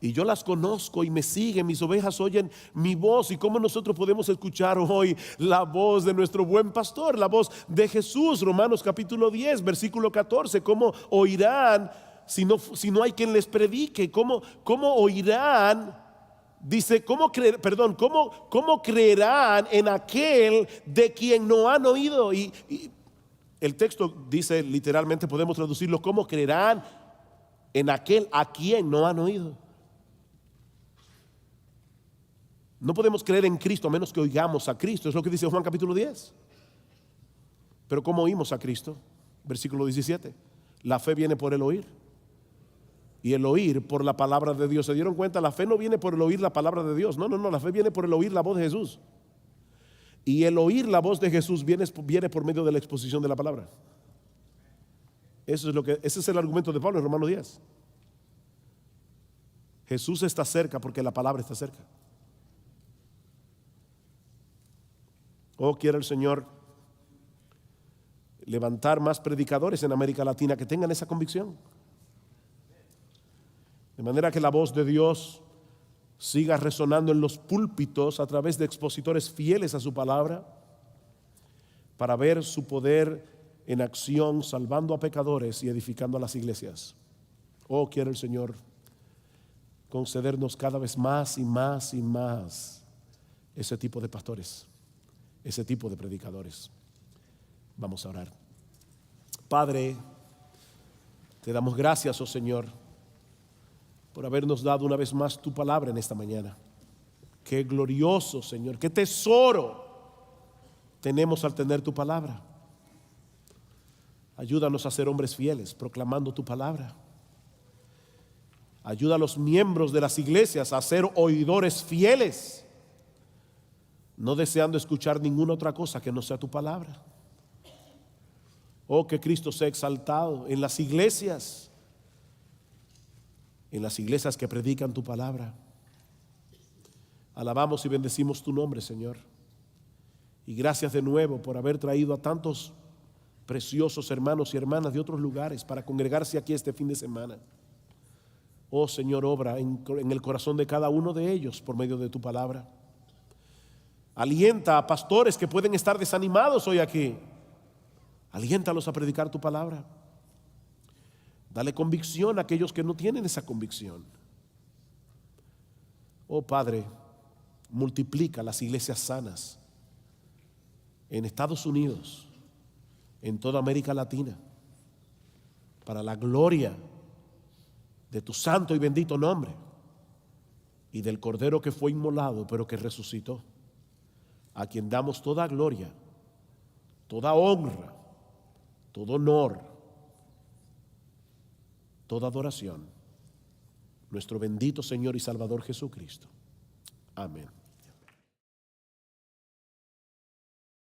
y yo las conozco y me siguen. Mis ovejas oyen mi voz. ¿Y cómo nosotros podemos escuchar hoy la voz de nuestro buen pastor? La voz de Jesús. Romanos capítulo 10 versículo 14. ¿Cómo oirán si no hay quien les predique? ¿Cómo oirán? Dice, ¿cómo creerán en aquel de quien no han oído? Y el texto dice literalmente, podemos traducirlo, ¿cómo creerán en aquel a quien no han oído? No podemos creer en Cristo a menos que oigamos a Cristo. Es lo que dice Juan capítulo 10. Pero ¿cómo oímos a Cristo? Versículo 17. La fe viene por el oír, y el oír por la palabra de Dios. ¿Se dieron cuenta? La fe no viene por el oír la palabra de Dios. No, la fe viene por el oír la voz de Jesús. Y el oír la voz de Jesús viene por medio de la exposición de la palabra. Ese es el argumento de Pablo en Romanos 10. Jesús está cerca porque la palabra está cerca. Quiere el Señor levantar más predicadores en América Latina que tengan esa convicción. De manera que la voz de Dios siga resonando en los púlpitos a través de expositores fieles a su palabra, para ver su poder en acción, salvando a pecadores y edificando a las iglesias. Quiere el Señor concedernos cada vez más y más y más ese tipo de pastores, ese tipo de predicadores. Vamos a orar. Padre, te damos gracias, oh Señor, por habernos dado una vez más tu palabra en esta mañana. Qué glorioso, Señor, qué tesoro tenemos al tener tu palabra. Ayúdanos a ser hombres fieles, proclamando tu palabra. Ayuda a los miembros de las iglesias a ser oidores fieles, no deseando escuchar ninguna otra cosa que no sea tu palabra. Que Cristo sea exaltado en las iglesias que predican tu palabra. Alabamos y bendecimos tu nombre, Señor. Y gracias de nuevo por haber traído a tantos preciosos hermanos y hermanas de otros lugares para congregarse aquí este fin de semana. Señor, obra en el corazón de cada uno de ellos por medio de tu palabra. Alienta a pastores que pueden estar desanimados hoy aquí. Aliéntalos a predicar tu palabra. Dale convicción a aquellos que no tienen esa convicción. Padre, multiplica las iglesias sanas en Estados Unidos, en toda América Latina, para la gloria de tu santo y bendito nombre y del Cordero que fue inmolado pero que resucitó, a quien damos toda gloria, toda honra, todo honor, toda adoración, nuestro bendito Señor y Salvador Jesucristo. Amén.